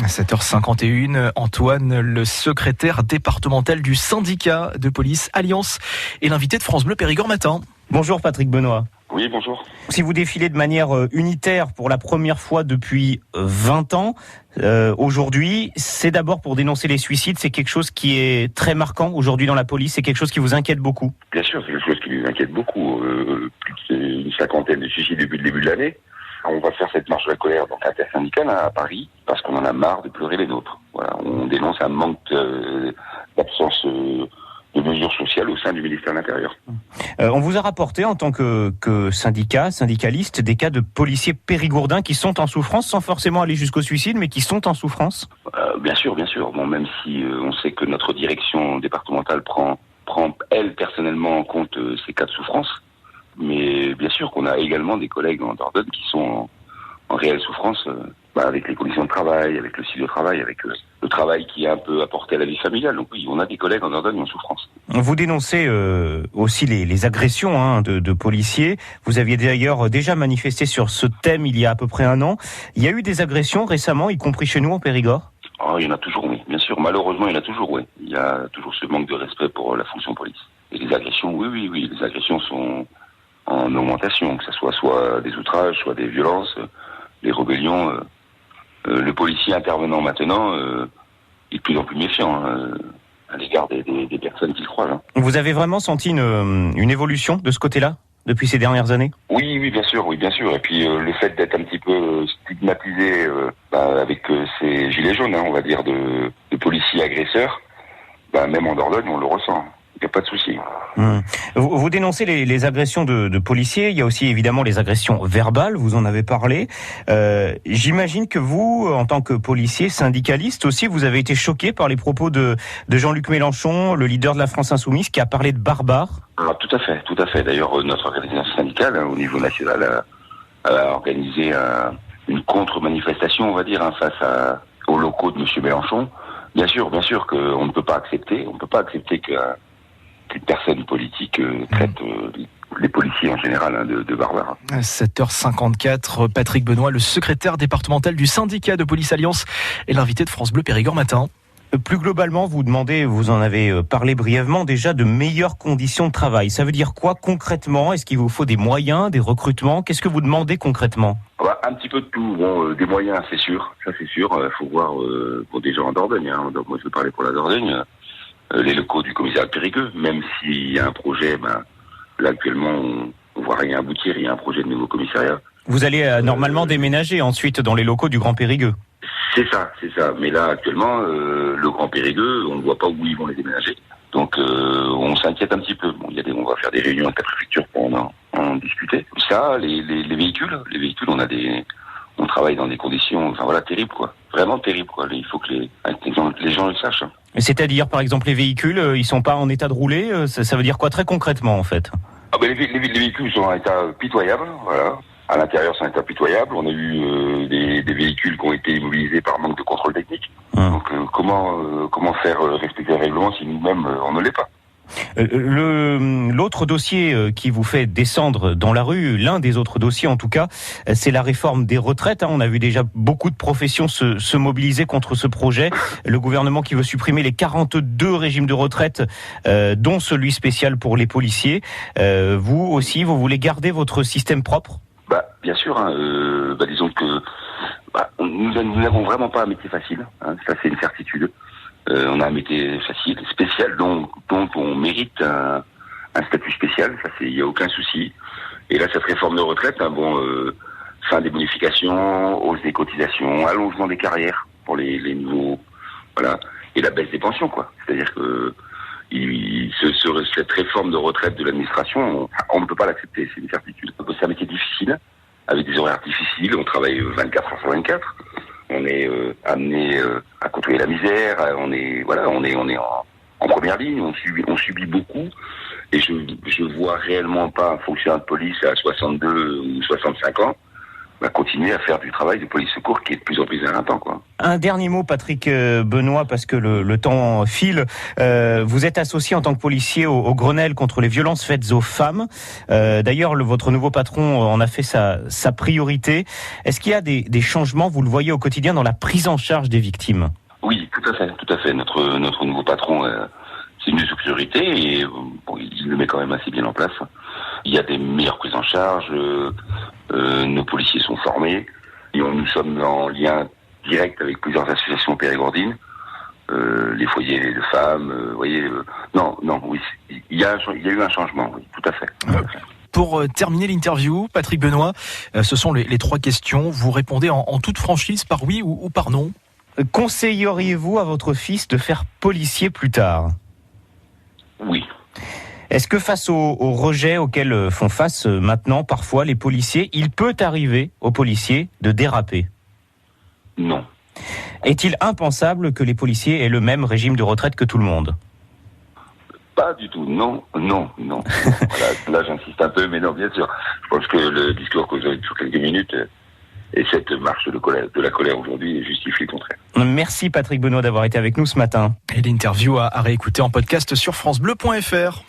7h51, Antoine, le secrétaire départemental du syndicat de police Alliance, est l'invité de France Bleu Périgord Matin. Bonjour Patrick Benoît. Oui, bonjour. Si vous défilez de manière unitaire pour la première fois depuis 20 ans, aujourd'hui, c'est d'abord pour dénoncer les suicides. C'est quelque chose qui est très marquant aujourd'hui dans la police. C'est quelque chose qui vous inquiète beaucoup. Bien sûr, c'est quelque chose qui nous inquiète beaucoup. Plus d'une cinquantaine de suicides depuis le début de l'année. On va faire cette marche de la colère donc intersyndicale à Paris parce qu'on en a marre de pleurer les nôtres. Voilà, on dénonce un manque d'absence de mesures sociales au sein du ministère de l'Intérieur. On vous a rapporté en tant que syndicaliste, des cas de policiers périgourdins qui sont en souffrance, sans forcément aller jusqu'au suicide, mais qui sont en souffrance. Bien sûr. Bon, même si on sait que notre direction départementale prend elle personnellement en compte ces cas de souffrance, mais bien sûr qu'on a également des collègues en Dordogne qui sont en réelle souffrance avec les conditions de travail, avec le style de travail, avec le travail qui est un peu apporté à la vie familiale. Donc oui, on a des collègues en Dordogne en souffrance. Vous dénoncez aussi les agressions de policiers. Vous aviez d'ailleurs déjà manifesté sur ce thème il y a à peu près un an. Il y a eu des agressions récemment, y compris chez nous en Périgord ? Il y en a toujours, oui, bien sûr. Malheureusement, il y en a toujours, oui. Il y a toujours ce manque de respect pour la fonction police. Et les agressions, oui. Les agressions sont en augmentation, que ce soit des outrages, soit des violences, des rébellions. Le policier intervenant maintenant est de plus en plus méfiant à l'égard des personnes qu'il croise. Vous avez vraiment senti une évolution de ce côté-là depuis ces dernières années ? Oui, bien sûr. Et puis le fait d'être un petit peu stigmatisé avec ces gilets jaunes, on va dire, de policiers agresseurs, même en Dordogne, on le ressent. Il n'y a pas de souci. Vous dénoncez les agressions de policiers. Il y a aussi évidemment les agressions verbales. Vous en avez parlé. J'imagine que vous, en tant que policier syndicaliste aussi, vous avez été choqué par les propos de Jean-Luc Mélenchon, le leader de la France Insoumise, qui a parlé de barbares. Tout à fait. D'ailleurs, notre organisation syndicale, au niveau national, a organisé une contre-manifestation, on va dire, face aux locaux de M. Mélenchon. Bien sûr qu'on ne peut pas accepter. On ne peut pas accepter qu'une personne politique traite les policiers en général de barbares. 7h54, Patrick Benoît, le secrétaire départemental du syndicat de police Alliance, est l'invité de France Bleu Périgord Matin. Plus globalement, vous en avez parlé brièvement déjà, de meilleures conditions de travail. Ça veut dire quoi concrètement ? Est-ce qu'il vous faut des moyens, des recrutements ? Qu'est-ce que vous demandez concrètement ? Un petit peu de tout. Des moyens, c'est sûr. Ça, c'est sûr. Il faut voir pour des gens en Dordogne. Donc, moi, je veux parler pour la Dordogne. Les locaux du commissariat de Périgueux, même s'il y a un projet, là actuellement on voit rien aboutir, il y a un projet de nouveau commissariat. Vous allez normalement déménager ensuite dans les locaux du Grand Périgueux. C'est ça. Mais là actuellement, le Grand Périgueux, on ne voit pas où ils vont les déménager. Donc on s'inquiète un petit peu. On va faire des réunions avec la préfecture pour en discuter. Ça, les véhicules, on travaille dans des conditions, terribles quoi. Vraiment terribles quoi. Il faut que les gens le sachent. C'est-à-dire, par exemple, les véhicules, ils sont pas en état de rouler. Ça veut dire quoi très concrètement en fait ? Les véhicules sont en état pitoyable, voilà. À l'intérieur, c'est un état pitoyable. On a eu des véhicules qui ont été immobilisés par manque de contrôle technique. Donc comment faire respecter le règlement si nous-mêmes on ne l'est pas ? L'autre dossier qui vous fait descendre dans la rue, l'un des autres dossiers en tout cas, c'est la réforme des retraites. On a vu déjà beaucoup de professions se mobiliser contre ce projet. Le gouvernement qui veut supprimer les 42 régimes de retraite, dont celui spécial pour les policiers. Vous aussi, vous voulez garder votre système propre ? Bien sûr. Disons que nous n'avons vraiment pas un métier facile. Ça, c'est une certitude. On a un métier facile, spécial, dont on mérite un statut spécial. Ça, il n'y a aucun souci. Et là, cette réforme de retraite, fin des bonifications, hausse des cotisations, allongement des carrières pour les nouveaux, voilà, et la baisse des pensions, quoi. C'est-à-dire que cette réforme de retraite de l'administration, on ne peut pas l'accepter, c'est une certitude. C'est un métier difficile, avec des horaires difficiles. On travaille 24 heures sur 24. On est amené à côtoyer la misère. On est en première ligne. On subit beaucoup. Et je vois réellement pas un fonctionnaire de police à 62 ou 65 ans continuer à faire du travail de police secours qui est de plus en plus éreintant, quoi. Un dernier mot, Patrick Benoît, parce que le temps file. Vous êtes associé en tant que policier au Grenelle contre les violences faites aux femmes. D'ailleurs, votre nouveau patron en a fait sa priorité. Est-ce qu'il y a des changements, vous le voyez au quotidien, dans la prise en charge des victimes ? Oui, tout à fait. Notre nouveau patron, c'est une priorité et il le met quand même assez bien en place. Il y a des meilleures prises en charge. Nos policiers sont formés. Et nous sommes en lien direct avec plusieurs associations périgourdines, les foyers de femmes. Oui, il y a eu un changement, oui, tout à fait. Pour terminer l'interview, Patrick Benoît, ce sont les 3 questions. Vous répondez en toute franchise par oui ou par non. Conseilleriez-vous à votre fils de faire policier plus tard ? Oui. Est-ce que face au rejet auquel font face maintenant parfois les policiers, il peut arriver aux policiers de déraper ? Non. Est-il impensable que les policiers aient le même régime de retraite que tout le monde ? Pas du tout, non. Là, j'insiste un peu, mais non, bien sûr. Je pense que le discours que vous avez sur quelques minutes et cette marche de la colère aujourd'hui justifie le contraire. Merci Patrick Benoît d'avoir été avec nous ce matin. Et l'interview à réécouter en podcast sur francebleu.fr.